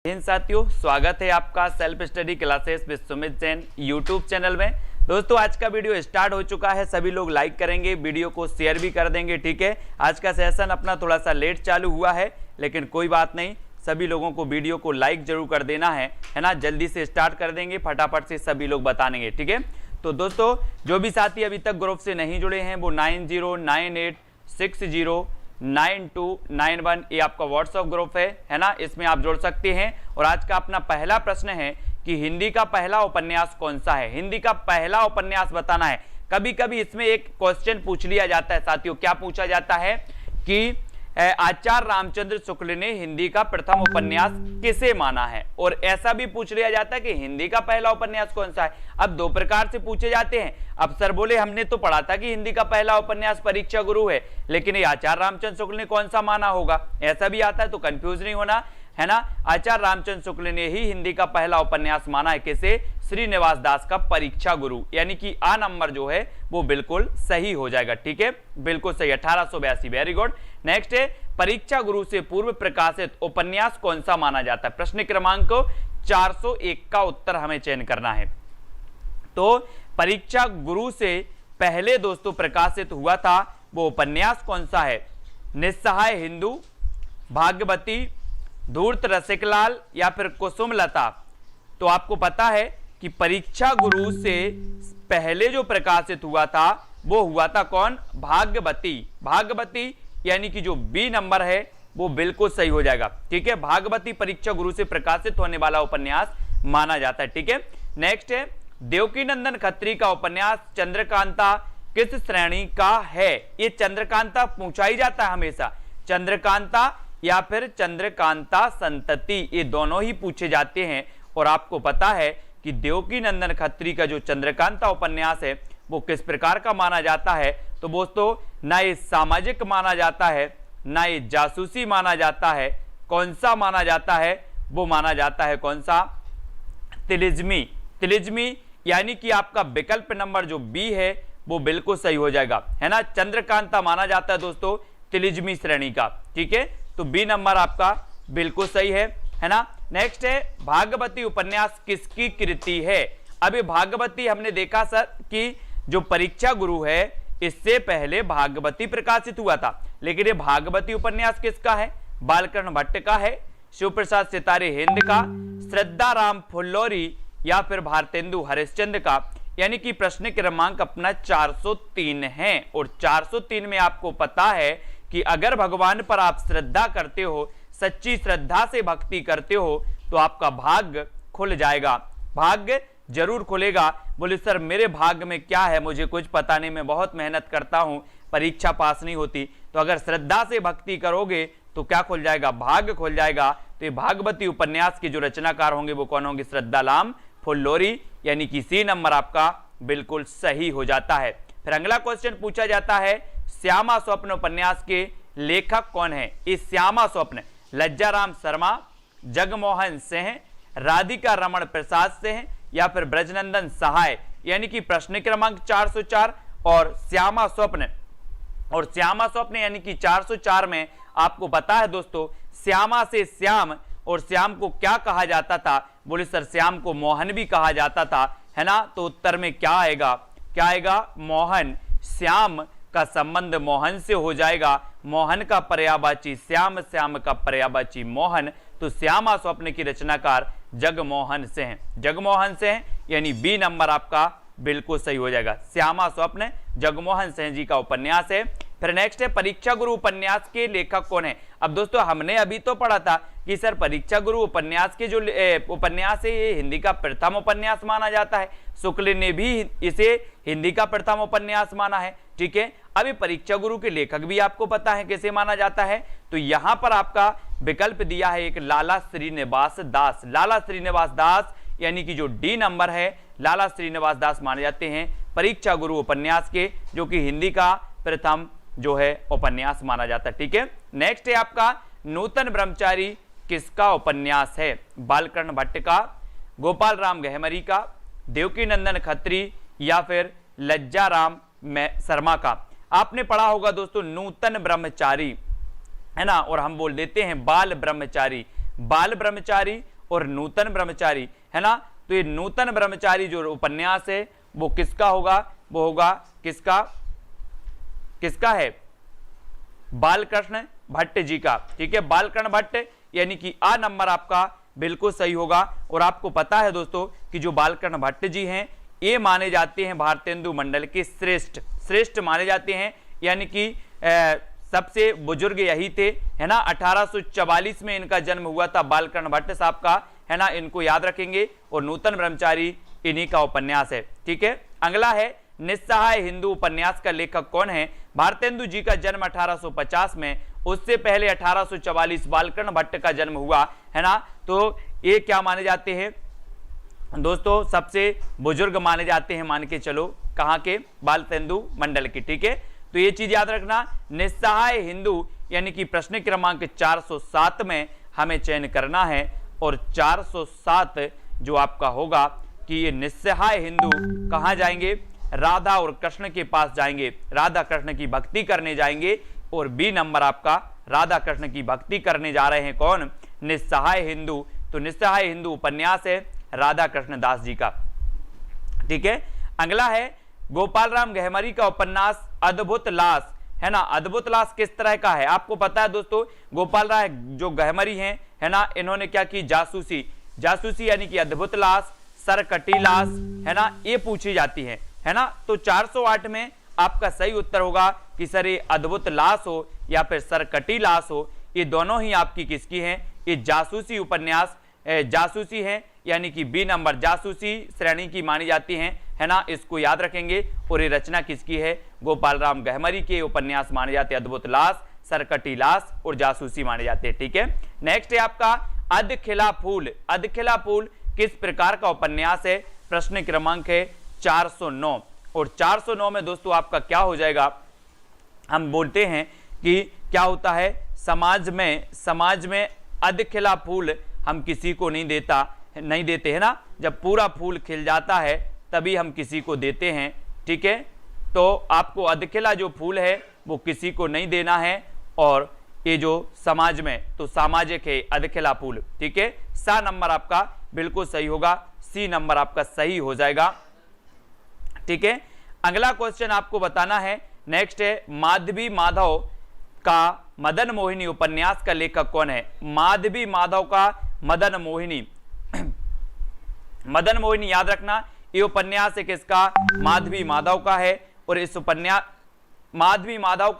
इन साथियों, स्वागत है आपका self study classes with Sumit Jain YouTube channel में। दोस्तों, आज का वीडियो स्टार्ट हो चुका है। सभी लोग लाइक करेंगे, वीडियो को शेयर भी कर देंगे। ठीक है, आज का सेशन अपना थोड़ा सा लेट चालू हुआ है, लेकिन कोई बात नहीं, सभी लोगों को वीडियो को लाइक जरूर कर देना है ना। जल्दी से स्टार्ट कर देंगे, फटाफट से सभी लोग बता देंगे। ठीक है, तो दोस्तों जो भी साथी अभी तक ग्रुप से नहीं जुड़े हैं वो 9098609291 ये आपका व्हाट्सएप ग्रुप है ना, इसमें आप जुड़ सकते हैं। और आज का अपना पहला प्रश्न है कि हिंदी का पहला उपन्यास कौन सा है। हिंदी का पहला उपन्यास बताना है। कभी कभी इसमें एक क्वेश्चन पूछ लिया जाता है साथियों, क्या पूछा जाता है कि आचार्य रामचंद्र शुक्ल ने हिंदी का प्रथम उपन्यास किसे माना है। और ऐसा भी पूछ लिया जाता है कि हिंदी का पहला उपन्यास कौन सा है। अब दो प्रकार से पूछे जाते हैं। अब सर बोले हमने तो पढ़ा था कि हिंदी का पहला उपन्यास परीक्षा गुरु है, लेकिन ये आचार्य रामचंद्र शुक्ल ने कौन सा माना होगा, ऐसा भी आता है, तो कंफ्यूज नहीं होना है ना। आचार्य रामचंद्र शुक्ल ने ही हिंदी का पहला उपन्यास माना है। किसे? श्रीनिवास दास का परीक्षा गुरु, यानी कि आ नंबर जो है वो बिल्कुल सही हो जाएगा। ठीक है, बिल्कुल सही, 1882। Very good. नेक्स्ट है, परीक्षा गुरु से पूर्व प्रकाशित उपन्यास कौन सा माना जाता है। प्रश्न क्रमांक 401 का उत्तर हमें चयन करना है। तो परीक्षा गुरु से पहले दोस्तों प्रकाशित हुआ था वो उपन्यास कौन सा है। निस्सहाय हिंदू, भाग्यवती, धूर्त रसिकलाल या फिर कुसुमलता। तो आपको पता है कि परीक्षा गुरु से पहले जो प्रकाशित हुआ था वो हुआ था कौन? भाग्यवती। भाग्यवती यानी कि जो बी नंबर है वो बिल्कुल सही हो जाएगा। ठीक है, भाग्यवती परीक्षा गुरु से प्रकाशित होने वाला उपन्यास माना जाता है। ठीक है, नेक्स्ट है, देवकीनंदन खत्री का उपन्यास चंद्रकांता किस श्रेणी का है। ये चंद्रकांता पूछा ही जाता है हमेशा, चंद्रकांता या फिर चंद्रकांता संतति, ये दोनों ही पूछे जाते हैं। और आपको पता है कि देवकीनंदन खत्री का जो चंद्रकांता उपन्यास है वो किस प्रकार का माना जाता है। तो दोस्तों, ना ये सामाजिक माना जाता है, ना ये जासूसी माना जाता है। कौन सा माना जाता है? वो माना जाता है कौन सा? तिलिस्मी। तिलिस्मी यानी कि आपका विकल्प नंबर जो बी है वो बिल्कुल सही हो जाएगा, है ना। चंद्रकांता माना जाता है दोस्तों तिलिस्मी श्रेणी का। ठीक है, तो बी नंबर आपका बिल्कुल सही है ना। नेक्स्ट है, भाग्यवती उपन्यास किसकी कृति है। अभी भाग्यवती हमने देखा सर कि जो परीक्षा गुरु है इससे पहले भाग्यवती प्रकाशित हुआ था, लेकिन ये भाग्यवती उपन्यास किसका है? बालकृष्ण भट्ट का है, शिव प्रसाद सितारे हिंद का, श्रद्धा राम फुल्लौरी या फिर भारतेंदु हरिश्चंद्र का। यानी कि प्रश्न क्रमांक अपना 403 है। और 403 में आपको पता है कि अगर भगवान पर आप श्रद्धा करते हो, सच्ची श्रद्धा से भक्ति करते हो, तो आपका भाग्य खुल जाएगा। भाग्य जरूर खुलेगा। बोले सर मेरे भाग्य में क्या है, मुझे कुछ पता नहीं, मैं बहुत मेहनत करता हूं, परीक्षा पास नहीं होती। तो अगर श्रद्धा से भक्ति करोगे तो क्या खुल जाएगा? भाग्य खुल जाएगा। तो ये भागवती उपन्यास के जो रचनाकार होंगे वो कौन होंगे? श्रद्धाराम फुल्लौरी, यानी कि सी नंबर आपका बिल्कुल सही हो जाता है। फिर अगला क्वेश्चन पूछा जाता है, श्यामा स्वप्न उपन्यास के लेखक कौन है। इस श्यामा स्वप्न लज्जाराम शर्मा, जगमोहन सिंह, राधिका रमण प्रसाद सिंह या फिर ब्रजनंदन सहाय। यानी कि प्रश्न क्रमांक 404 और श्यामा स्वप्न यानी कि 404 में आपको पता है दोस्तों, श्यामा से श्याम, और श्याम को क्या कहा जाता था? बोले सर श्याम को मोहन भी कहा जाता था, है ना। तो उत्तर में क्या आएगा? क्या आएगा? मोहन। श्याम का संबंध मोहन से हो जाएगा। मोहन का पर्यायवाची श्याम, श्याम का पर्यायवाची मोहन। तो श्यामा स्वप्न की रचनाकार जगमोहन सिंह। जगमोहन सिंह यानी बी नंबर आपका बिल्कुल सही हो जाएगा। श्यामा स्वप्न जगमोहन सिंह जी का उपन्यास है। फिर नेक्स्ट है, परीक्षा गुरु उपन्यास के लेखक कौन है। अब दोस्तों हमने अभी तो पढ़ा था कि सर परीक्षा गुरु उपन्यास के जो उपन्यास है ये हिंदी का प्रथम उपन्यास माना जाता है। शुक्ल ने भी इसे हिंदी का प्रथम उपन्यास माना है। ठीक है, अभी परीक्षा गुरु के लेखक भी आपको पता है कैसे माना जाता है। तो यहां पर आपका विकल्प दिया है एक लाला श्रीनिवास दास। लाला श्रीनिवास दास यानी कि जो डी नंबर है, लाला श्रीनिवास दास माने जाते हैं परीक्षा गुरु उपन्यास के, जो कि हिंदी का प्रथम जो है उपन्यास माना जाता है। ठीक है, नेक्स्ट है आपका नूतन ब्रह्मचारी किसका उपन्यास है। बालकृष्ण भट्ट का, गोपाल राम गहमरी का, देवकीनंदन खत्री या फिर लज्जाराम शर्मा का। आपने पढ़ा होगा दोस्तों नूतन ब्रह्मचारी, है ना, और हम बोल देते हैं बाल ब्रह्मचारी। बाल ब्रह्मचारी और नूतन ब्रह्मचारी, है ना। तो ये नूतन ब्रह्मचारी जो उपन्यास है वो किसका होगा, वो होगा किसका, किसका है, बालकृष्ण भट्ट जी का। ठीक है, बालकृष्ण भट्ट, यानी कि आ नंबर आपका बिल्कुल सही होगा। और आपको पता है दोस्तों कि जो बालकृष्ण भट्ट जी हैं ये माने जाते हैं भारतेंदु मंडल के श्रेष्ठ माने जाते हैं, यानी कि सबसे बुजुर्ग यही थे, है ना। 1844 में इनका जन्म हुआ था बालकृष्ण भट्ट साहब का, है ना, इनको याद रखेंगे। और नूतन ब्रह्मचारी इन्हीं का उपन्यास है। ठीक है, अगला है निस्सहाय हिंदू उपन्यास का लेखक कौन है। भारतेंदु जी का जन्म 1850 में, उससे पहले 1844 बालकृष्ण भट्ट का जन्म हुआ, है ना। तो ये क्या माने जाते हैं दोस्तों, सबसे बुजुर्ग माने जाते हैं, मान के चलो कहां के, भारतेंदु मंडल के। ठीक है, तो ये चीज याद रखना, निस्सहाय हिंदू यानी कि प्रश्न क्रमांक 407 में हमें चयन करना है। और 407 जो आपका होगा कि ये निस्सहाय हिंदू कहां जाएंगे, राधा और कृष्ण के पास जाएंगे, राधा कृष्ण की भक्ति करने जाएंगे। और बी नंबर आपका राधा कृष्ण की भक्ति करने जा रहे हैं कौन, निस्सहाय हिंदू। तो निस्सहाय हिंदू उपन्यास है राधा कृष्ण दास जी का। ठीक है, अगला है गोपाल राम गहमरी का उपन्यास अद्भुत लाश, है ना। अद्भुत लाश किस तरह का है, आपको पता है दोस्तों, गोपाल राम जो गहमरी हैं, है ना, इन्होंने क्या की, जासूसी यानी कि अद्भुत लाश, सरकटी लाश, है ना, ये पूछी जाती है ना। तो 408 में आपका सही उत्तर होगा कि सर ये अद्भुत लाश हो या फिर सरकटी लाश हो, ये दोनों ही आपकी किसकी हैं, ये जासूसी उपन्यास जासूसी है, यानी कि बी नंबर जासूसी श्रेणी की मानी जाती हैं, है ना, इसको याद रखेंगे। और ये रचना किसकी है, गोपाल राम गहमरी के उपन्यास माने जाते हैं अद्भुत लाश, सरकटी लाश और जासूसी माने जाते हैं। ठीक है, नेक्स्ट है आपका अधखिला फूल। अधखिला फूल किस प्रकार का उपन्यास है, प्रश्न क्रमांक है 409। और 409 में दोस्तों आपका क्या हो जाएगा, हम बोलते हैं कि क्या होता है, समाज में अधखिला फूल हम किसी को नहीं देते, है ना। जब पूरा फूल खिल जाता है तभी हम किसी को देते हैं। ठीक है, तो आपको अधखिला जो फूल है वो किसी को नहीं देना है। और ये जो समाज में, तो सामाजिक है अधखिला फूल। ठीक है, सा नंबर आपका बिल्कुल सही होगा, सी नंबर आपका सही हो जाएगा। ठीक है, अगला क्वेश्चन आपको बताना है, नेक्स्ट है माधवी माधव का मदन मोहिनी उपन्यास का लेखक कौन है। माधवी माधव का मदन मोहिनी मदन मोहिनी याद रखना, ये उपन्यास है किसका, माधवी माधव का है। और इस उपन्यास माधवी माधव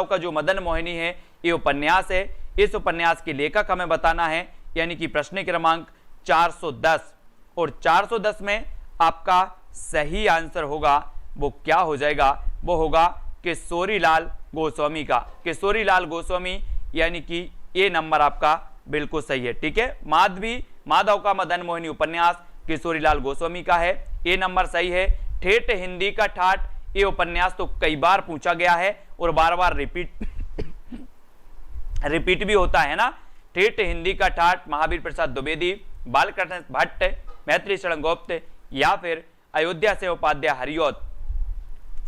का जो मदन मोहिनी है ये उपन्यास है। इस उपन्यास के लेखक हमें बताना है, यानी कि प्रश्न क्रमांक 410। और 410 में आपका सही आंसर होगा वो क्या हो जाएगा, वो होगा किशोरीलाल गोस्वामी का। किशोरीलाल गोस्वामी, यानी कि ये नंबर आपका बिल्कुल सही है। ठीक है, माधवी माधव का मदन मोहिनी उपन्यास किशोरीलाल गोस्वामी का है, ये नंबर सही है। ठेठ हिंदी का ठाठ, ये उपन्यास तो कई बार पूछा गया है और बार बार रिपीट भी होता है ना। ठेठ हिंदी का ठाठ, महावीर प्रसाद द्विवेदी, बालकृष्ण भट्ट, मैत्री शरण गुप्त या फिर अयोध्या से उपाध्याय हरिऔध।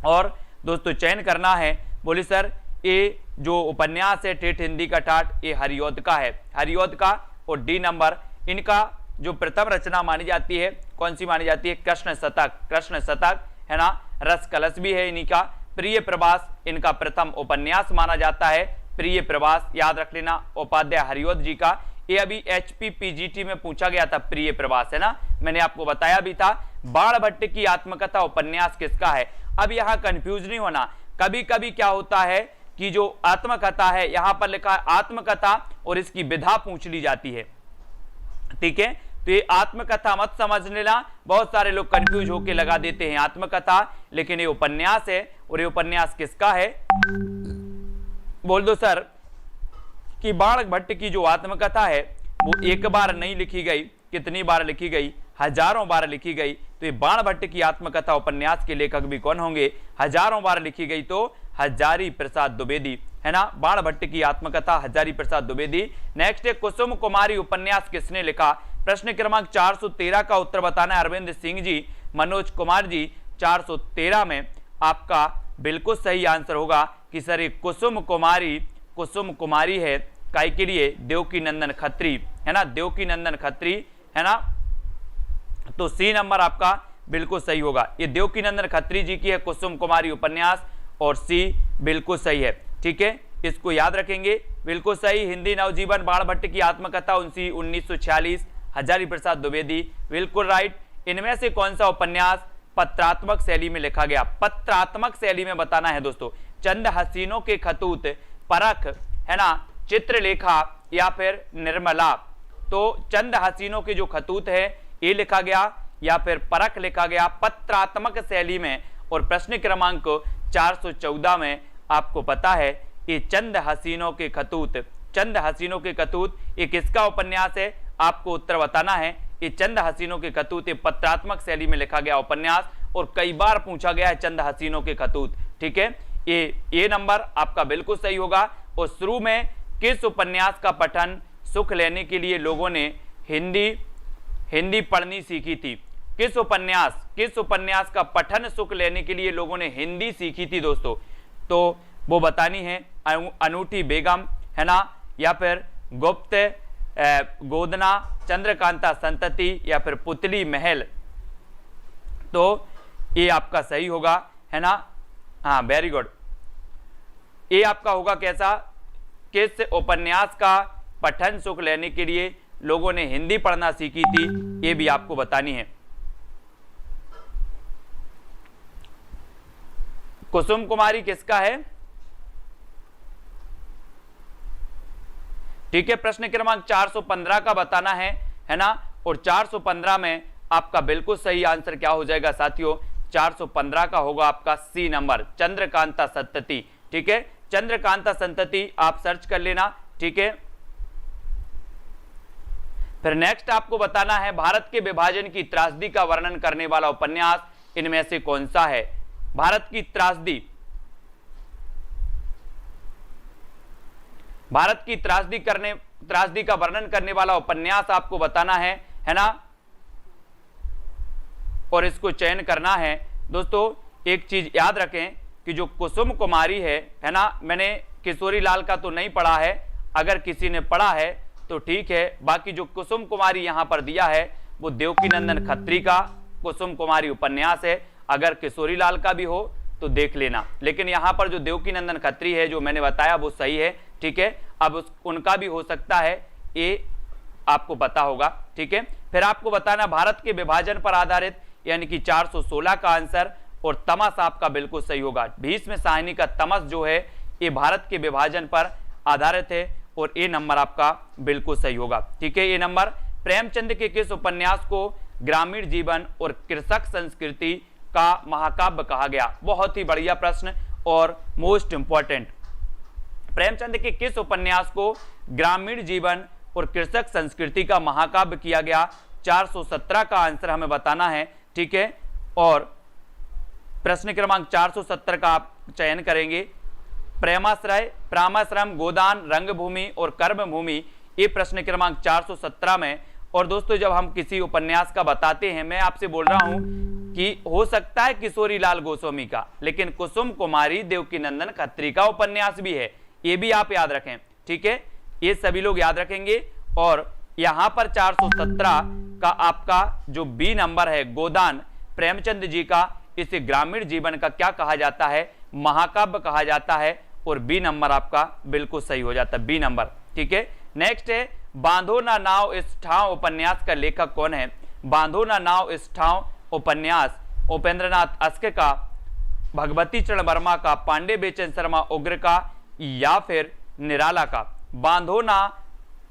और दोस्तों चयन करना है, बोले सर ये जो उपन्यास है ठेठ हिंदी का ठाठ ये हरिऔध का है, हरिऔध का। और डी नंबर इनका जो प्रथम रचना मानी जाती है, कौन सी मानी जाती है, कृष्ण शतक, है ना। रस कलश भी है इन्हीं का। प्रिय प्रवास इनका प्रथम उपन्यास माना जाता है, प्रिय प्रवास याद रख लेना, उपाध्याय हरिऔध जी का। ये अभी HPPGT में पूछा गया था, प्रिय प्रवास, है ना, मैंने आपको बताया भी था। बाण भट्ट की आत्मकथा उपन्यास किसका है। अब यहाँ कंफ्यूज नहीं होना, कभी कभी क्या होता है कि जो आत्मकथा है यहाँ पर लिखा है आत्मकथा और इसकी विधा पूछ ली जाती है। ठीक है, तो ये आत्मकथा मत समझ लेना, बहुत सारे लोग कंफ्यूज होके लगा देते हैं आत्मकथा, लेकिन ये उपन्यास है। और ये उपन्यास किसका है, बोल दो सर। कि बाण भट्ट की जो आत्मकथा है वो एक बार नहीं लिखी गई, कितनी बार लिखी गई, हजारों बार लिखी गई। तो ये बाण भट्ट की आत्मकथा उपन्यास के लेखक भी कौन होंगे, हजारों बार लिखी गई तो हजारी प्रसाद द्विवेदी, है ना। बाण भट्ट की आत्मकथा हजारी प्रसाद द्विवेदी। नेक्स्ट है कुसुम कुमारी उपन्यास किसने लिखा। प्रश्न क्रमांक 413 का उत्तर बताना है अरविंद सिंह जी, मनोज कुमार जी। 413 में आपका बिल्कुल सही आंसर होगा कि सर ये कुसुम कुमारी है, काय के लिए, देवकी नंदन खत्री, है ना, देवकीनंदन खत्री, है ना, तो सी नंबर आपका बिल्कुल सही होगा। ये देवकीनंदन खत्री जी की है कुसुम कुमारी उपन्यास और सी बिल्कुल सही है। ठीक है, इसको याद रखेंगे, बिल्कुल सही। हिंदी नवजीवन बाणभट्ट की आत्मकथा 1946, हजारी प्रसाद द्विवेदी, बिल्कुल राइट। इनमें से कौन सा उपन्यास पत्रात्मक शैली में लिखा गया? पत्रात्मक शैली में बताना है दोस्तों। चंद हसीनों के खतूत, परख, है ना, चित्रलेखा या फिर निर्मला। तो चंद हसीनों के जो खतूत है ये लिखा गया या फिर परख लिखा गया पत्रात्मक शैली में। और प्रश्न क्रमांक 414 में आपको पता है ये चंद हसीनों के खतूत, चंद हसीनों के खतूत ये किसका उपन्यास है? आपको उत्तर बताना है। ये चंद हसीनों के खतूत पत्रात्मक शैली में लिखा गया उपन्यास और कई बार पूछा गया है चंद हसीनों के खतूत। ठीक है, ये नंबर आपका बिल्कुल सही होगा। और शुरू में किस उपन्यास का पठन सुख लेने के लिए लोगों ने हिंदी पढ़नी सीखी थी? किस उपन्यास का पठन सुख लेने के लिए लोगों ने हिंदी सीखी थी दोस्तों? तो वो बतानी है। अनूठी बेगम, है ना, या फिर गुप्त गोदना, चंद्रकांता संतति या फिर पुतली महल। तो ये आपका सही होगा, है ना, हाँ वेरी गुड। ये आपका होगा कैसा? किस उपन्यास का पठन सुख लेने के लिए लोगों ने हिंदी पढ़ना सीखी थी, ये भी आपको बतानी है। कुसुम कुमारी किसका है? ठीक है, प्रश्न क्रमांक 415 का बताना है ना। और 415 में आपका बिल्कुल सही आंसर क्या हो जाएगा साथियों? 415 का होगा आपका सी नंबर, चंद्रकांता संतति। ठीक है, चंद्रकांता संतति आप सर्च कर लेना। ठीक है, फिर नेक्स्ट आपको बताना है भारत के विभाजन की त्रासदी का वर्णन करने वाला उपन्यास इनमें से कौन सा है? भारत की त्रासदी का वर्णन करने वाला उपन्यास आपको बताना है ना, और इसको चयन करना है दोस्तों। एक चीज याद रखें कि जो कुसुम कुमारी है ना, मैंने किशोरी लाल का तो नहीं पढ़ा है, अगर किसी ने पढ़ा है तो ठीक है, बाकी जो कुसुम कुमारी यहां पर दिया है वो देवकीनंदन खत्री का कुसुम कुमारी उपन्यास है। अगर किशोरी लाल का भी हो तो देख लेना, लेकिन यहां पर जो देवकीनंदन खत्री है जो मैंने बताया वो सही है। ठीक है, अब उनका भी हो सकता है, ये आपको पता होगा। ठीक है, फिर आपको बताना भारत के विभाजन पर आधारित, यानी कि 416 का आंसर। और तमस आपका बिल्कुल सही होगा। भीष्म साहनी का तमस जो है ये भारत के विभाजन पर आधारित है और ये नंबर आपका बिल्कुल सही होगा। ठीक है, ये नंबर। प्रेमचंद के किस उपन्यास को ग्रामीण जीवन और कृषक संस्कृति का महाकाव्य कहा गया? बहुत ही बढ़िया प्रश्न और मोस्ट इंपॉर्टेंट। प्रेमचंद के किस उपन्यास को ग्रामीण जीवन और कृषक संस्कृति का महाकाव्य किया गया? 417 का आंसर हमें बताना है। ठीक है, और प्रश्न क्रमांक 470 का आप चयन करेंगे। प्रेमाश्रय, प्रामाश्रम, गोदान, रंगभूमि और कर्मभूमि, ये प्रश्न क्रमांक 417 में। और दोस्तों जब हम किसी उपन्यास का बताते हैं, मैं आपसे बोल रहा हूं कि हो सकता है किशोरी लाल गोस्वामी का, लेकिन कुसुम कुमारी देवकीनंदन खत्री का उपन्यास भी है, ये भी आप याद रखें। ठीक है, ये सभी लोग याद रखेंगे। और यहां पर 417 का आपका जो बी नंबर है, गोदान, प्रेमचंद जी का, इसे ग्रामीण जीवन का क्या कहा जाता है? महाकाव्य कहा जाता है। और बी नंबर आपका बिल्कुल सही हो जाता है, बी नंबर। ठीक है, नेक्स्ट है बांधो ना नाव इस ठाव उपन्यास का लेखक कौन है? बांधो ना नाव इस ठाव उपन्यास उपेंद्रनाथ अस्के का, भगवती चरण वर्मा का, पांडे बेचन शर्मा उग्र का या फिर निराला का? बांधो ना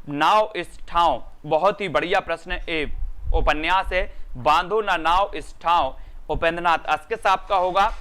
नाव इस ठाव, बहुत ही बढ़िया प्रश्न उपन्यास है। बांधो ना नाव इस ठाव उपेंद्रनाथ अस्के साहब का होगा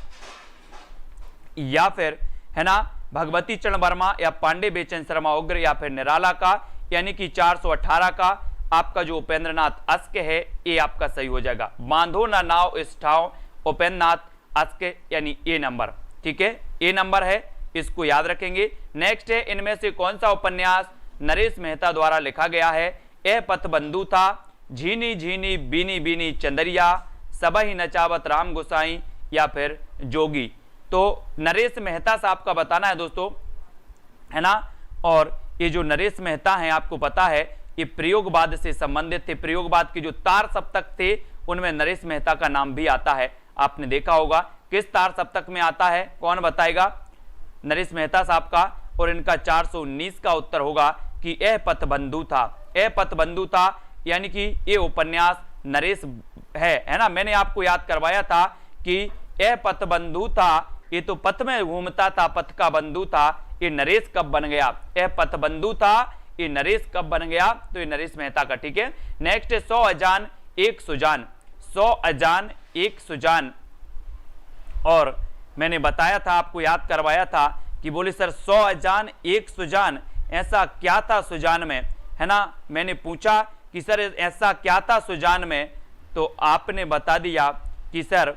या फिर, है ना, भगवती चरण वर्मा या पांडे बेचन शर्मा उग्र या फिर निराला का? यानी कि 418 का आपका जो उपेंद्रनाथ अस्के है ये आपका सही हो जाएगा। बांधो ना नाव इस ठाव उपेंद्रनाथ अस्के, यानी ए नंबर। ठीक है, ए नंबर है, इसको याद रखेंगे। नेक्स्ट है इनमें से कौन सा उपन्यास नरेश मेहता द्वारा लिखा गया है? ए पथबंधु था, झीनी झीनी बीनी बीनी चंदरिया, सबही नचावत राम गोसाई या फिर जोगी? तो नरेश मेहता साहब का बताना है दोस्तों, है ना। और ये जो नरेश मेहता हैं आपको पता है ये प्रयोगवाद से संबंधित थे। प्रयोगवाद के जो तार सप्तक थे उनमें नरेश मेहता का नाम भी आता है, आपने देखा होगा। किस तार सप्तक में आता है, कौन बताएगा? नरेश मेहता साहब का। और इनका 419 का उत्तर होगा कि यह पथबंधु था। यह पथबंधु था यानी कि ये उपन्यास नरेश है ना। मैंने आपको याद करवाया था कि यह पथबंधु था, ये तो पथ में घूमता था, पथ का बंधु था। ये नरेश कब बन गया? यह पथबंधु था, ये नरेश कब बन गया? तो ये नरेश मेहता का। ठीक है, नेक्स्ट है 100 अजान एक सुजान। 100 अजान एक सुजान। और मैंने बताया था, आपको याद करवाया था कि बोले सर 100 अजान एक सुजान, ऐसा क्या था सुजान में, है ना। मैंने पूछा कि सर ऐसा क्या था सुजान में, तो आपने बता दिया कि सर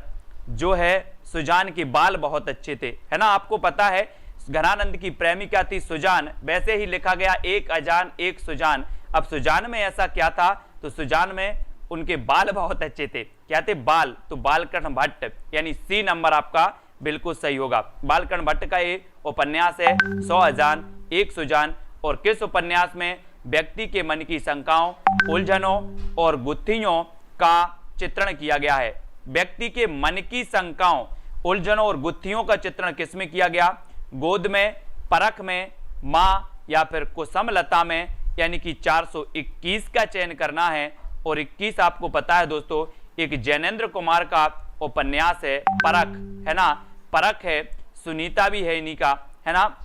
जो है सुजान के बाल बहुत अच्छे थे, है ना। आपको पता है घनानंद की प्रेमिका थी सुजान, वैसे ही लिखा गया एक अजान एक सुजान। अब सुजान में ऐसा क्या था, तो सुजान में उनके बाल बहुत अच्छे थे। क्या थे? बाल। तो बालकृष्ण भट्ट, यानी सी नंबर आपका बिल्कुल सही होगा। बालकृष्ण भट्ट का ये उपन्यास है 100 अजान एक सुजान। और किस उपन्यास में व्यक्ति के मन की शंकाओं, उलझनों और गुत्थियों का चित्रण किया गया है? व्यक्ति के मन की शंकाओं, उलझनों और गुत्थियों का चित्रण किसमें किया गया? गोद में, परख में, मां या फिर कुसुमलता में, यानी कि 421 का चयन करना है। और 21 आपको पता है दोस्तों, एक जैनेन्द्र कुमार का उपन्यास है परख, है ना। परख है, सुनीता भी है इन्हीं का, है ना,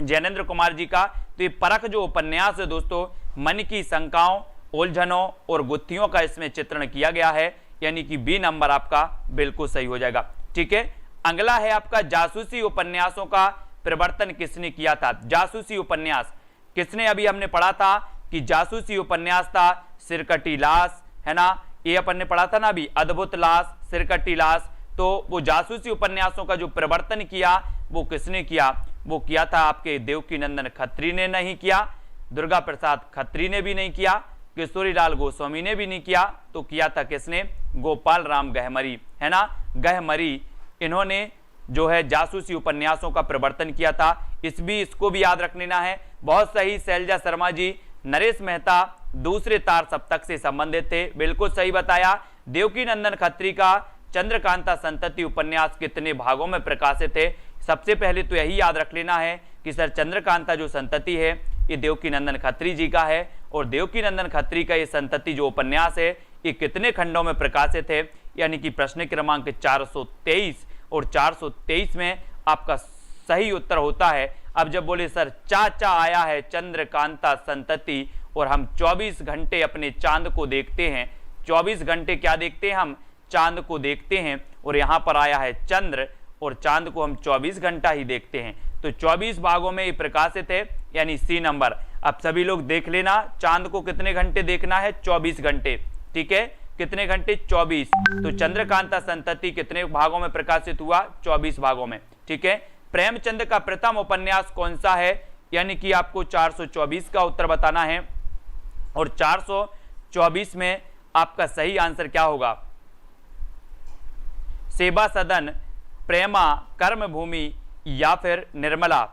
जैनेन्द्र कुमार जी का। तो ये परख जो उपन्यास है दोस्तों, मन की शंकाओं, उलझनों और गुत्थियों का इसमें चित्रण किया गया है, यानी कि बी नंबर आपका बिल्कुल सही हो जाएगा। ठीक है, अगला है आपका जासूसी उपन्यासों का प्रवर्तन किसने किया था? जासूसी उपन्यास किसने, अभी हमने पढ़ा था कि जासूसी उपन्यास था सिरकटी लाश, है ना। ये अपन ने पढ़ा था ना अभी, अद्भुत लाश, सिरकटी लाश। तो वो जासूसी उपन्यासों का जो प्रवर्तन किया वो किसने किया? वो किया था आपके देवकीनंदन खत्री ने नहीं किया, दुर्गा प्रसाद खत्री ने भी नहीं किया, किशोरीलाल गोस्वामी ने भी नहीं किया, तो किया था किसने? गोपाल राम गहमरी, है ना। गहमरी, इन्होंने जो है जासूसी उपन्यासों का प्रवर्तन किया था। इसको भी याद रख लेना है। बहुत सही शैलजा शर्मा जी, नरेश मेहता दूसरे तार सप्तक से संबंधित थे, बिल्कुल सही बताया। देवकीनंदन खत्री का चंद्रकांता संतति उपन्यास कितने भागों में प्रकाशित है? सबसे पहले तो यही याद रख लेना है कि सर चंद्रकांता जो संतति है ये देवकीनंदन खत्री जी का है। और देवकीनंदन खत्री का ये संतति जो उपन्यास है ये कितने खंडों में प्रकाशित है? यानी कि प्रश्न क्रमांक 423। और 423 में आपका सही उत्तर होता है। अब जब बोले सर चाचा आया है चंद्रकांता संतति और हम 24 घंटे अपने चांद को देखते हैं, 24 घंटे क्या देखते हैं हम? चांद को देखते हैं। और यहाँ पर आया है चंद्र, और चांद को हम 24 घंटा ही देखते हैं, तो 24 भागों में ये प्रकाशित है, यानी सी नंबर। अब सभी लोग देख लेना, चांद को कितने घंटे देखना है? 24 घंटे। ठीक है, कितने घंटे? 24। तो चंद्रकांता संतति कितने भागों में प्रकाशित हुआ? 24 भागों में। ठीक है, प्रेमचंद का प्रथम उपन्यास कौन सा है? यानी कि आपको 424 का उत्तर बताना है। और 424 में आपका सही आंसर क्या होगा? सेवा सदन, प्रेमा, कर्मभूमि या फिर निर्मला।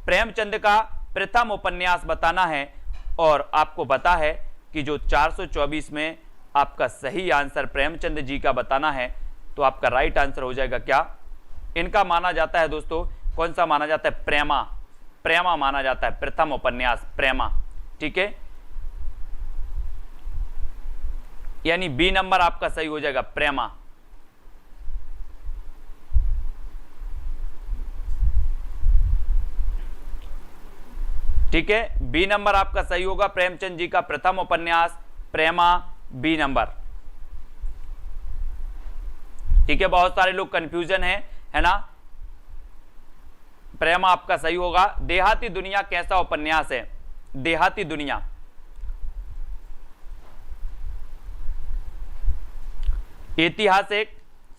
प्रेमचंद का प्रथम उपन्यास बताना है। और आपको पता है कि जो 424 में आपका सही आंसर प्रेमचंद जी का बताना है, तो आपका राइट आंसर हो जाएगा क्या? इनका माना जाता है दोस्तों, कौन सा माना जाता है? प्रेमा। प्रेमा माना जाता है प्रथम उपन्यास, प्रेमा। ठीक है, यानी बी नंबर आपका सही हो जाएगा, प्रेमा। ठीक है, बी नंबर आपका सही होगा। प्रेमचंद जी का प्रथम उपन्यास प्रेमा, बी नंबर। ठीक है, बहुत सारे लोग कंफ्यूजन है ना। प्रेमा आपका सही होगा। देहाती दुनिया कैसा उपन्यास है? देहाती दुनिया ऐतिहासिक,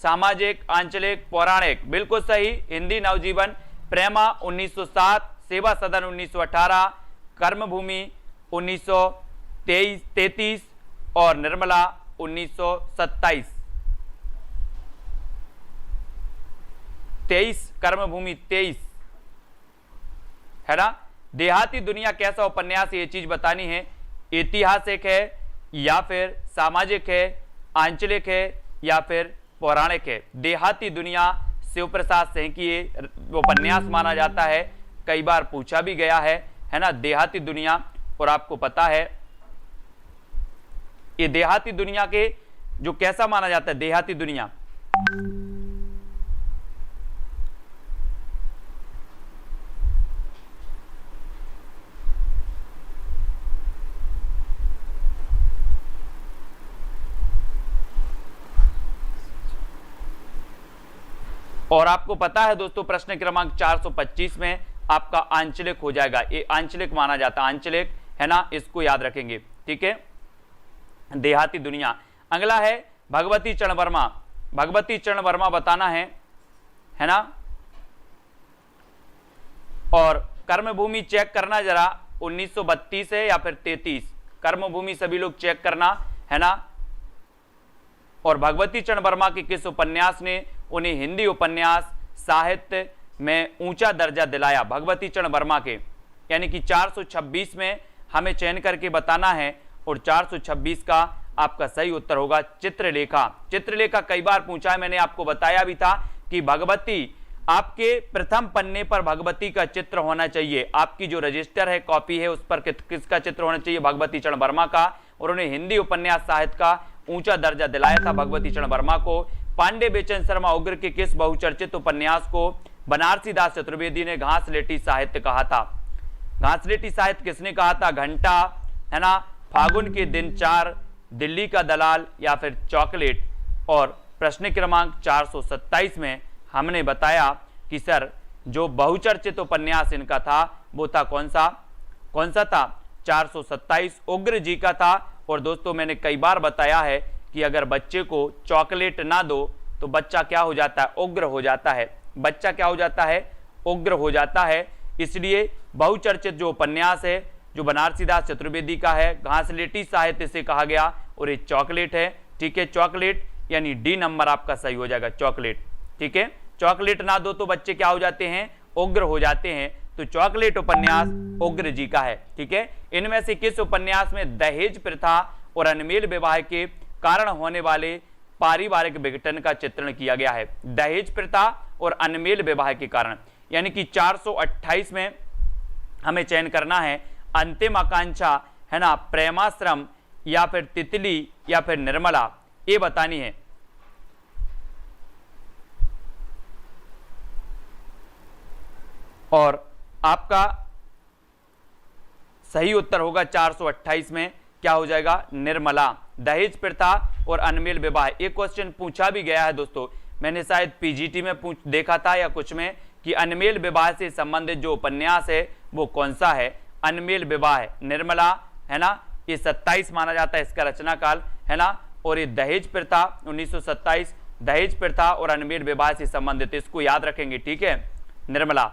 सामाजिक, आंचलिक, पौराणिक। बिल्कुल सही, हिंदी नवजीवन। प्रेमा 1907, सेवा सदन 1918, कर्मभूमि 1933 और निर्मला 1927। 23, कर्मभूमि 23, है ना। देहाती दुनिया कैसा उपन्यास, ये चीज बतानी है। ऐतिहासिक है या फिर सामाजिक है, आंचलिक है या फिर पौराणिक है? देहाती दुनिया शिव प्रसाद सिंह की ये उपन्यास माना जाता है, कई बार पूछा भी गया है ना, देहाती दुनिया। और आपको पता है ये देहाती दुनिया के जो कैसा माना जाता है, देहाती दुनिया और आपको पता है दोस्तों प्रश्न क्रमांक 425 में आपका आंचलिक हो जाएगा, ये आंचलिक माना जाता है, आंचलिक है ना, इसको याद रखेंगे, ठीक है। देहाती दुनिया। अगला है भगवती चरण वर्मा। भगवती चरण वर्मा बताना है ना। और कर्मभूमि चेक करना जरा, 1932 है या फिर 33, कर्मभूमि सभी लोग चेक करना है ना। और भगवती चरण वर्मा के किस उपन्यास ने उन्हें हिंदी उपन्यास साहित्य में ऊंचा दर्जा दिलाया? भगवती चरण वर्मा के, यानी कि 426 में हमें चयन करके बताना है। और 426 का आपका सही उत्तर होगा चित्रलेखा। चित्रलेखा कई बार पूछा है, मैंने आपको बताया भी था कि भगवती, आपके प्रथम पन्ने पर भगवती का चित्र होना चाहिए। आपकी जो रजिस्टर है, कॉपी है, उस पर किसका चित्र होना चाहिए? भगवती चरण वर्मा का। और उन्हें हिंदी उपन्यास साहित्य का ऊंचा दर्जा दिलाया था भगवती चरण वर्मा को। पांडे बेचन शर्मा उग्र के किस बहुचर्चित उपन्यास को बनारसी दास चतुर्वेदी ने घासलेटी साहित्य कहा था? घासलेटी साहित्य किसने कहा था? घंटा है ना, फागुन के दिन 4, दिल्ली का दलाल या फिर चॉकलेट। और प्रश्न क्रमांक 427 में हमने बताया कि सर जो बहुचर्चित उपन्यास इनका था वो था कौन सा था? 427 उग्र जी का था। और दोस्तों मैंने कई बार बताया है कि अगर बच्चे को चॉकलेट ना दो तो बच्चा क्या हो जाता है? उग्र हो जाता है। बच्चा क्या हो जाता है? उग्र हो जाता है। इसलिए बहुचर्चित जो उपन्यास है जो बनारसी दास चतुर्वेदी का है, घासलेटी साहित्य से कहा गया, और ये चॉकलेट है, ठीक है। चॉकलेट यानी डी नंबर आपका सही हो जाएगा, चॉकलेट, ठीक है। चॉकलेट ना दो तो बच्चे क्या हो जाते हैं? उग्र हो जाते हैं। तो चॉकलेट उपन्यास उग्र जी का है, ठीक है। इनमें से किस उपन्यास में दहेज प्रथा और अनमेल विवाह के कारण होने वाले पारिवारिक विघटन का चित्रण किया गया है? दहेज प्रथा और अनमेल विवाह के कारण, यानी कि 428 में हमें चयन करना है अंतिम आकांक्षा है ना, प्रेमाश्रम या फिर तितली या फिर निर्मला, ये बतानी है। और आपका सही उत्तर होगा 428 में क्या हो जाएगा? निर्मला। दहेज प्रथा और अनमेल विवाह, एक क्वेश्चन पूछा भी गया है दोस्तों, मैंने शायद पीजीटी में देखा था या कुछ में, कि अनमेल विवाह से संबंधित जो उपन्यास है वो कौन सा है? अनमेल विवाह, निर्मला है ना, ये 27 माना जाता है इसका रचना काल है ना। और ये दहेज प्रथा 1927, दहेज प्रथा और अनमेल विवाह से संबंधित, इसको याद रखेंगे, ठीक है, निर्मला।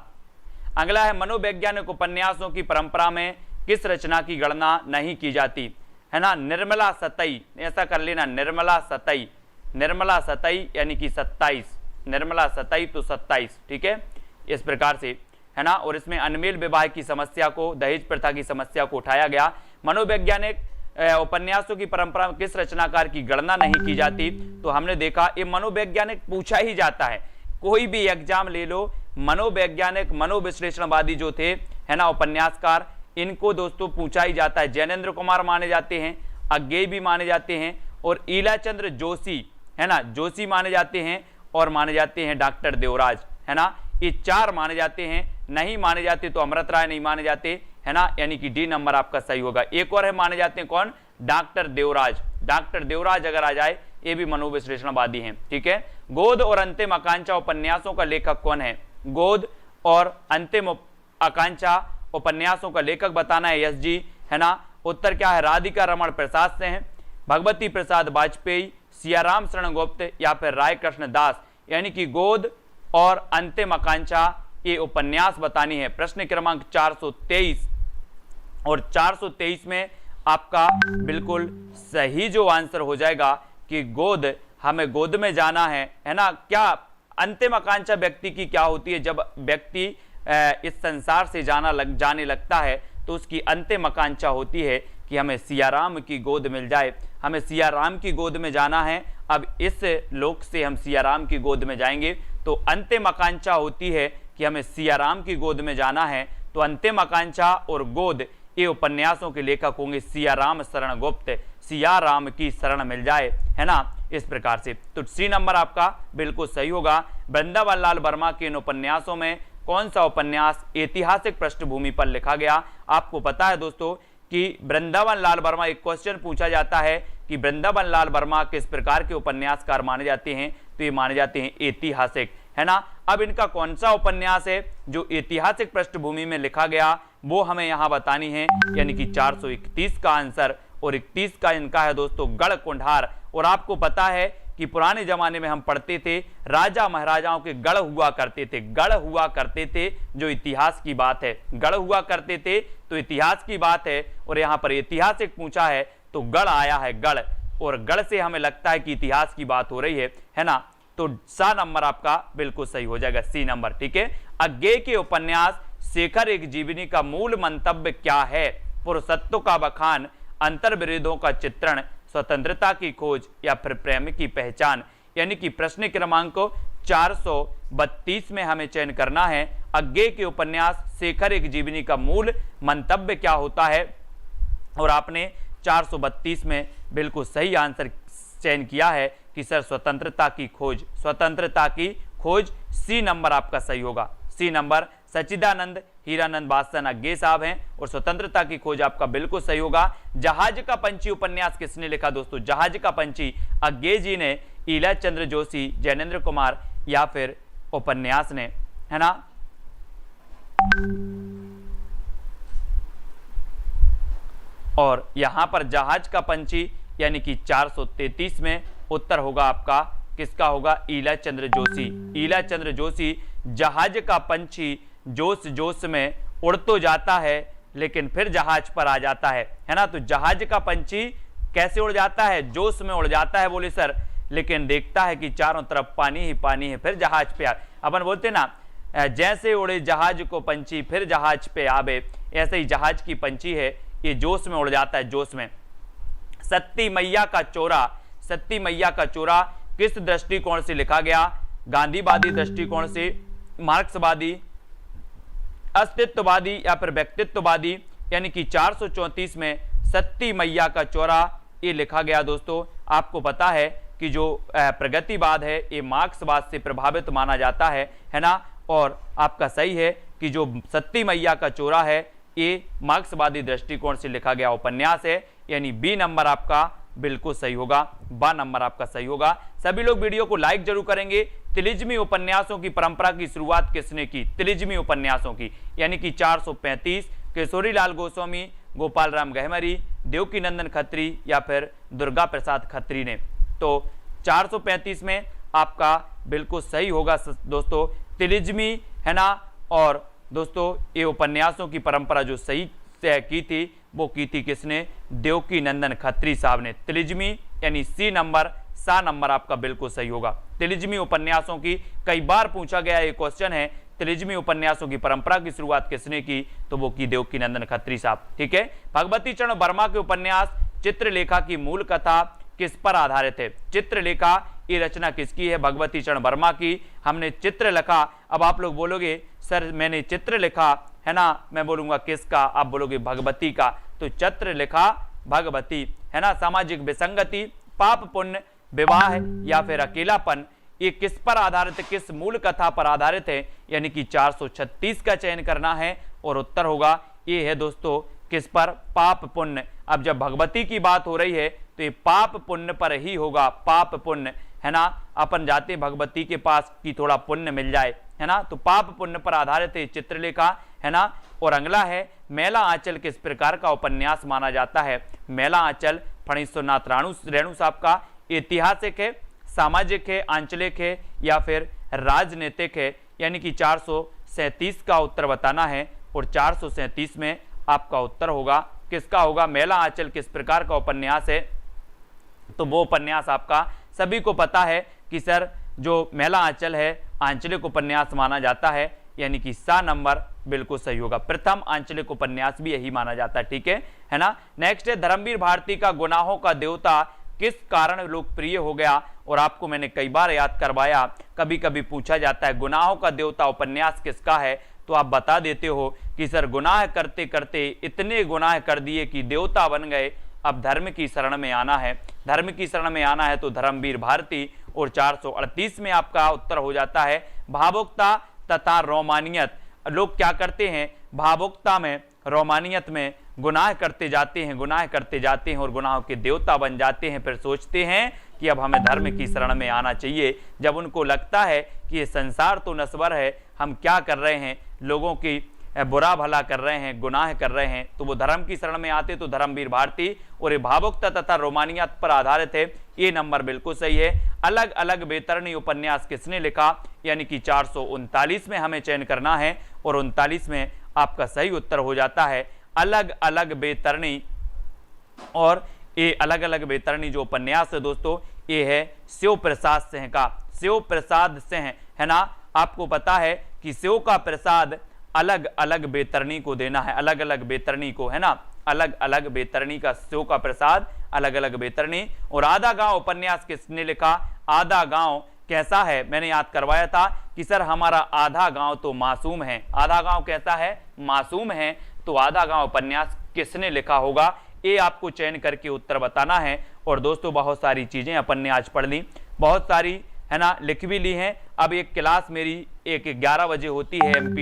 अगला है मनोवैज्ञानिक उपन्यासों की परंपरा में किस रचना की गणना नहीं की जाती? है ना, निर्मला सतई, ऐसा कर लेना, निर्मला सतई, निर्मला सतई यानी कि 27, निर्मला सतई तो 27, ठीक है, इस प्रकार से है ना। और इसमें अनमेल विवाह की समस्या को, दहेज प्रथा की समस्या को उठाया गया। मनोवैज्ञानिक उपन्यासों की परंपरा में किस रचनाकार की गणना नहीं की जाती? तो हमने देखा ये मनोवैज्ञानिक पूछा ही जाता है, कोई भी एग्जाम ले लो, मनोवैज्ञानिक मनोविश्लेषणवादी जो थे है ना उपन्यासकार, इनको दोस्तों पूछा ही जाता है। जैनेन्द्र कुमार माने जाते हैं, अज्ञेय भी माने जाते हैं, और ईलाचंद्र जोशी है ना, जोशी माने जाते हैं, और माने जाते हैं डॉक्टर देवराज है ना। ये 4 माने जाते हैं, नहीं माने जाते तो अमृत राय नहीं माने जाते है ना, यानी कि डी नंबर आपका सही होगा। एक और है माने जाते हैं, कौन? डॉक्टर देवराज। डॉक्टर देवराज अगर आ जाए, ये भी मनोविश्लेषणवादी हैं, ठीक है। गोद और अंतिम आकांक्षा उपन्यासों का लेखक कौन है? गोद और अंतिम आकांक्षा उपन्यासों का लेखक बताना है, यस जी है ना। उत्तर क्या है? राधिका रमण प्रसाद से हैं, भगवती प्रसाद वाजपेयी, सियाराम शरण गुप्त या फिर राय कृष्ण दास। यानी कि गोद और अंतिम आकांक्षा ये उपन्यास बतानी है। प्रश्न क्रमांक 423, और 423 में आपका बिल्कुल सही जो आंसर हो जाएगा कि गोद, हमें गोद में जाना है ना। क्या अंतिम आकांक्षा व्यक्ति की क्या होती है? जब व्यक्ति इस संसार से जाने लगता है तो उसकी अंतिम आकांक्षा होती है कि हमें सियाराम की गोद मिल जाए, हमें सियाराम की गोद में जाना है। अब इस लोक से हम सियाराम की गोद में जाएंगे तो अंतिम आकांक्षा होती है कि हमें सियाराम की गोद में जाना है। तो अंतिम आकांक्षा और गोद, ये उपन्यासों के लेखक होंगे सियाराम शरण गुप्त, सियाराम की शरण मिल जाए, है ना, इस प्रकार से। तो सी नंबर आपका बिल्कुल सही होगा। वृंदावन लाल वर्मा के इन उपन्यासों में कौन सा उपन्यास ऐतिहासिक पृष्ठभूमि पर लिखा गया? आपको पता है दोस्तों कि वृंदावन लाल वर्मा, एक क्वेश्चन पूछा जाता है कि वृंदावन लाल वर्मा किस प्रकार के उपन्यासकार माने जाते हैं, तो ये माने जाते हैं ऐतिहासिक, है ना। अब इनका कौन सा उपन्यास है जो ऐतिहासिक पृष्ठभूमि में लिखा गया, वो हमें यहां बतानी है, यानी कि 431 का आंसर। और 31 का इनका है दोस्तों गढ़ कुंठार। और आपको पता है कि पुराने जमाने में हम पढ़ते थे राजा महाराजाओं के गढ़ हुआ करते थे, गढ़ हुआ करते थे, जो इतिहास की बात है, गढ़ हुआ करते थे तो इतिहास की बात है। और यहां पर ऐतिहासिक पूछा है तो गढ़ आया है, गढ़, और गढ़ से हमें लगता है कि इतिहास की बात हो रही है ना। तो सा नंबर आपका बिल्कुल सही हो जाएगा, सी नंबर, ठीक है। अज्ञेय के उपन्यास शेखर एक जीवनी का मूल मंतव्य क्या है? पुरुषत्व का बखान, अंतर्विरोधों का चित्रण, स्वतंत्रता की खोज, या फिर प्रेम की पहचान। यानी कि प्रश्न क्रमांक 432 में हमें चयन करना है अज्ञेय के उपन्यास शेखर एक जीवनी का मूल मंतव्य क्या होता है। और आपने 432 में बिल्कुल सही आंसर चयन किया है कि सर स्वतंत्रता की खोज, स्वतंत्रता की खोज, सी नंबर आपका सही होगा, सी नंबर। सच्चिदानंद हीरानंद बादशाह अज्ञेय साहब हैं और स्वतंत्रता की खोज आपका बिल्कुल सही होगा। जहाज का पंछी उपन्यास किसने लिखा दोस्तों? जहाज का पंछी अज्ञेय जी ने, ईला चंद्र जोशी, जैनेन्द्र कुमार, या फिर उपन्यास ने, है ना। और यहां पर जहाज का पंछी यानी कि 433 में उत्तर होगा आपका, किसका होगा? ईला चंद्र जोशी, ईला चंद्र जोशी। जहाज का पंछी जोश जोश में उड़ तो जाता है लेकिन फिर जहाज पर आ जाता है ना। तो जहाज का पंछी कैसे उड़ जाता है? जोश में उड़ जाता है, बोले सर, लेकिन देखता है कि चारों तरफ पानी ही पानी है, फिर जहाज पे आ। अपन बोलते ना, जैसे उड़े जहाज को पंछी फिर जहाज पे आवे, ऐसे ही जहाज की पंछी है, ये जोश में उड़ जाता है, जोश में। सती मैया का चोरा, सती मैया का चोरा किस दृष्टिकोण से लिखा गया? गांधीवादी दृष्टिकोण से, मार्क्सवादी, अस्तित्ववादी, या फिर व्यक्तित्ववादी। यानी कि 434 में सती मैया का चोरा ये लिखा गया दोस्तों। आपको पता है कि जो प्रगतिवाद है ये मार्क्सवाद से प्रभावित माना जाता है ना। और आपका सही है कि जो सती मैया का चोरा है ये मार्क्सवादी दृष्टिकोण से लिखा गया उपन्यास है, यानी बी नंबर आपका बिल्कुल सही होगा, बा नंबर आपका सही होगा। सभी लोग वीडियो को लाइक जरूर करेंगे। तिलिस्मी उपन्यासों की परंपरा की शुरुआत किसने की? तिलिस्मी उपन्यासों की, यानी कि 435 केशोरीलाल गोस्वामी, गोपाल राम गहमरी, देवकीनंदन खत्री, या फिर दुर्गा प्रसाद खत्री ने। तो 435 में आपका बिल्कुल सही होगा दोस्तों, तिलिस्मी, है ना। और दोस्तों ये उपन्यासों की परंपरा जो सही की थी वो की थी किसने? देवकीनंदन खत्री साहब ने। तिलिस्मी यानी सी नंबर, सा नंबर आपका बिल्कुल सही होगा। तिलिस्मी उपन्यासों की कई बार पूछा गया ये क्वेश्चन है, तिलिस्मी उपन्यासों की परंपरा की शुरुआत किसने की? तो वो की देवकीनंदन खत्री साहब, ठीक है। भगवती चरण वर्मा के उपन्यास चित्रलेखा की मूल कथा किस पर आधारित है? चित्रलेखा ये रचना किसकी है? भगवती चरण वर्मा की। हमने चित्र लिखा, अब आप लोग बोलोगे सर मैंने चित्र लिखा, है ना, मैं बोलूंगा किसका? आप बोलोगे भगवती का। तो चित्र लिखा भगवती, है ना। सामाजिक विसंगति, पाप पुण्य, विवाह, या फिर अकेलापन, ये किस पर आधारित है? किस मूल कथा पर आधारित है? यानी कि 436 का चयन करना है और उत्तर होगा ये है दोस्तों किस पर? पाप पुण्य। अब जब भगवती की बात हो रही है तो ये पाप पुण्य पर ही होगा, पाप पुण्य, है ना। अपन जाते भगवती के पास कि थोड़ा पुण्य मिल जाए, है ना। तो पाप पुण्य पर आधारित है चित्रलेखा, है ना। और अगला है मेला आंचल किस प्रकार का उपन्यास माना जाता है? मेला आंचल फणीश्वरनाथ रेणु साहब का ऐतिहासिक है, सामाजिक है, आंचलिक है, या फिर राजनीतिक है? यानी कि 437 का उत्तर बताना है। और 437 में आपका उत्तर होगा किसका होगा? मेला आंचल किस प्रकार का उपन्यास है? तो वो उपन्यास आपका सभी को पता है कि सर जो मेला आंचल है आंचलिक उपन्यास माना जाता है, यानी कि सा नंबर बिल्कुल सही होगा। प्रथम आंचलिक उपन्यास भी यही माना जाता है, ठीक है ना। नेक्स्ट है धर्मवीर भारती का गुनाहों का देवता किस कारण लोकप्रिय हो गया, और आपको मैंने कई बार याद करवाया, कभी कभी पूछा जाता है गुनाहों का देवता उपन्यास किसका है, तो आप बता देते हो कि सर गुनाह करते करते इतने गुनाह कर दिए कि देवता बन गए, अब धर्म की शरण में आना है। धर्म की शरण में आना है तो धर्मवीर भारती, और 438 में आपका उत्तर हो जाता है भावुकता तथा रोमानियत। लोग क्या करते हैं, भावुकता में रोमानियत में गुनाह करते जाते हैं, गुनाह करते जाते हैं और गुनाहों के देवता बन जाते हैं, फिर सोचते हैं कि अब हमें धर्म की शरण में आना चाहिए। जब उनको लगता है कि ये संसार तो नश्वर है, हम क्या कर रहे हैं, लोगों की बुरा भला कर रहे हैं, गुनाह कर रहे हैं, तो वो धर्म की शरण में आते। तो धर्मवीर भारती और ये भावुकता तथा रोमानियत पर आधारित है, ये नंबर बिल्कुल सही है। अलग अलग बेतरनी उपन्यास किसने लिखा, यानी कि 439 में हमें चयन करना है, और 39 में आपका सही उत्तर हो जाता है अलग अलग बेतरनी। और ये अलग अलग बेतरनी जो उपन्यास है दोस्तों, ये है शिव प्रसाद सिंह का, शिव प्रसाद सिंह, है ना। आपको पता है कि शिव का प्रसाद अलग अलग बेतरनी को देना है, अलग अलग बेतरनी को, है ना, अलग अलग बेतरनी का शिव का प्रसाद, अलग अलग बेतरनी। और आधा गांव उपन्यास किसने लिखा, आधा गांव कैसा है, मैंने याद करवाया था कि सर हमारा आधा गांव तो मासूम है, आधा गांव कैसा है, मासूम है, तो आधा गांव उपन्यास किसने लिखा होगा, ये आपको चयन करके उत्तर बताना है। और दोस्तों बहुत सारी चीजें अपन ने आज पढ़ ली, बहुत सारी, है ना, लिख भी ली हैं। अब एक क्लास मेरी 11 बजे होती है MP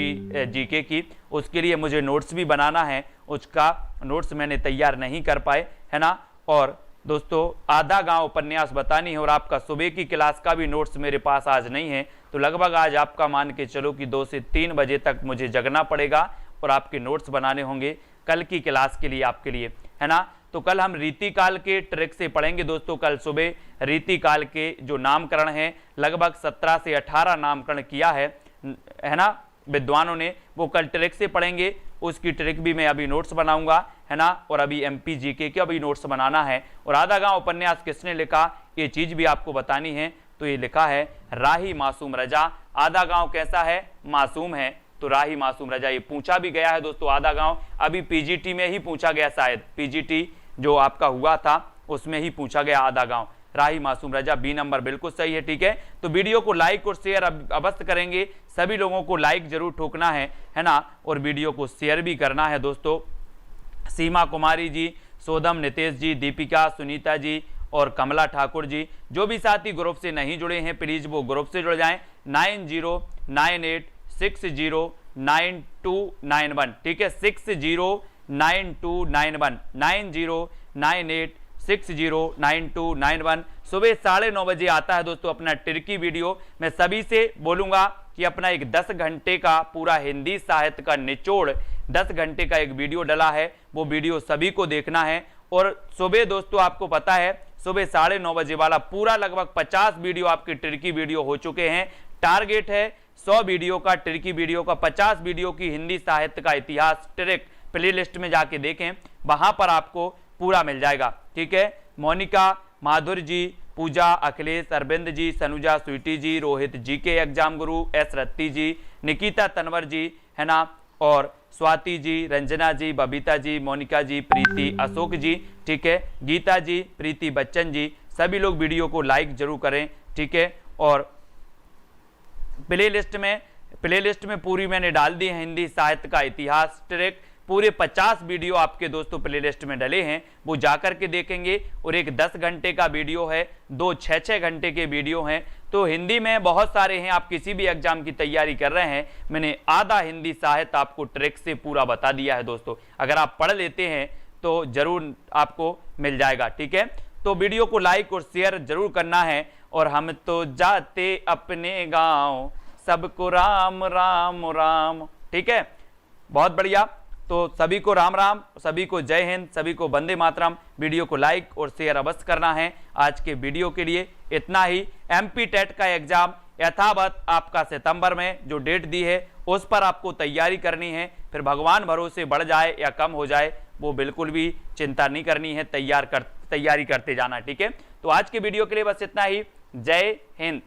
GK की, उसके लिए मुझे नोट्स भी बनाना है, उसका नोट्स मैंने तैयार नहीं कर पाए, है ना। और दोस्तों आधा गांव उपन्यास बतानी है, और आपका सुबह की क्लास का भी नोट्स मेरे पास आज नहीं है, तो लगभग आज आपका मान के चलो कि 2 से 3 बजे तक मुझे जगना पड़ेगा और आपके नोट्स बनाने होंगे कल की क्लास के लिए, आपके लिए, है ना। तो कल हम रीतिकाल के ट्रिक से पढ़ेंगे दोस्तों। कल सुबह रीतिकाल के जो नामकरण हैं, लगभग 17 से 18 नामकरण किया है ना, विद्वानों ने, वो कल ट्रिक से पढ़ेंगे। उसकी ट्रिक भी मैं अभी नोट्स बनाऊंगा, है ना, और अभी MP GK के अभी नोट्स बनाना है। और आधा गांव उपन्यास किसने लिखा, ये चीज भी आपको बतानी है, तो ये लिखा है राही मासूम रजा। आधा गांव कैसा है, मासूम है, तो राही मासूम रजा। ये पूछा भी गया है दोस्तों, आधा गांव अभी PGT में ही पूछा गया, शायद PGT जो आपका हुआ था उसमें ही पूछा गया आधा गांव, राही मासूम रजा, बी नंबर बिल्कुल सही है, ठीक है। तो वीडियो को लाइक और शेयर अवश्य करेंगे, सभी लोगों को लाइक जरूर ठोकना है ना, और वीडियो को शेयर भी करना है दोस्तों। सीमा कुमारी जी, सोदम नितेश जी, दीपिका, सुनीता जी और कमला ठाकुर जी, जो भी साथी ग्रुप से नहीं जुड़े हैं प्लीज वो ग्रुप से जुड़ जाएं। 9098609291, ठीक है, 609291, 9098609291। सुबह 9:30 बजे आता है दोस्तों अपना टिर्की वीडियो। मैं सभी से बोलूंगा कि अपना एक 10 घंटे का पूरा हिंदी साहित्य का निचोड़ 10 घंटे का एक वीडियो डला है, वो वीडियो सभी को देखना है। और सुबह दोस्तों आपको पता है सुबह 9:30 बजे वाला पूरा लगभग 50 वीडियो आपके टिर्की वीडियो हो चुके हैं। टारगेट है 100 वीडियो का, टिर्की वीडियो का, 50 वीडियो की हिंदी साहित्य का इतिहास ट्रिक प्लेलिस्ट में जाके देखें, वहां पर आपको पूरा मिल जाएगा, ठीक है। मोनिका, माधुर जी, पूजा, अखिलेश, अरविंद जी, सनुजा, स्वीटी जी, रोहित GK एग्जाम गुरु, S रत्ती जी, निकिता तनवर जी, है ना, और स्वाति जी, रंजना जी, बबीता जी, मोनिका जी, प्रीति, अशोक जी, ठीक है, गीता जी, प्रीति बच्चन जी, सभी लोग वीडियो को लाइक जरूर करें, ठीक है। और प्लेलिस्ट में पूरी मैंने डाल दी है हिंदी साहित्य का इतिहास ट्रिक, पूरे 50 वीडियो आपके दोस्तों प्लेलिस्ट में डले हैं, वो जाकर के देखेंगे। और एक 10 घंटे का वीडियो है, 2 6 घंटे के वीडियो हैं, तो हिंदी में बहुत सारे हैं। आप किसी भी एग्जाम की तैयारी कर रहे हैं, मैंने आधा हिंदी साहित्य आपको ट्रिक से पूरा बता दिया है दोस्तों, अगर आप पढ़ लेते हैं तो जरूर आपको मिल जाएगा, ठीक है। तो वीडियो को लाइक और शेयर जरूर करना है। और हम तो जाते अपने गांव, सबको राम राम राम, ठीक है, बहुत बढ़िया। तो सभी को राम राम, सभी को जय हिंद, सभी को वंदे मातरम। वीडियो को लाइक और शेयर अवश्य करना है। आज के वीडियो के लिए इतना ही। MP टेट का एग्जाम यथावत आपका सितंबर में जो डेट दी है उस पर आपको तैयारी करनी है, फिर भगवान भरोसे बढ़ जाए या कम हो जाए वो बिल्कुल भी चिंता नहीं करनी है, तैयारी करते जाना, ठीक है। तो आज के वीडियो के लिए बस इतना ही। जय हिंद।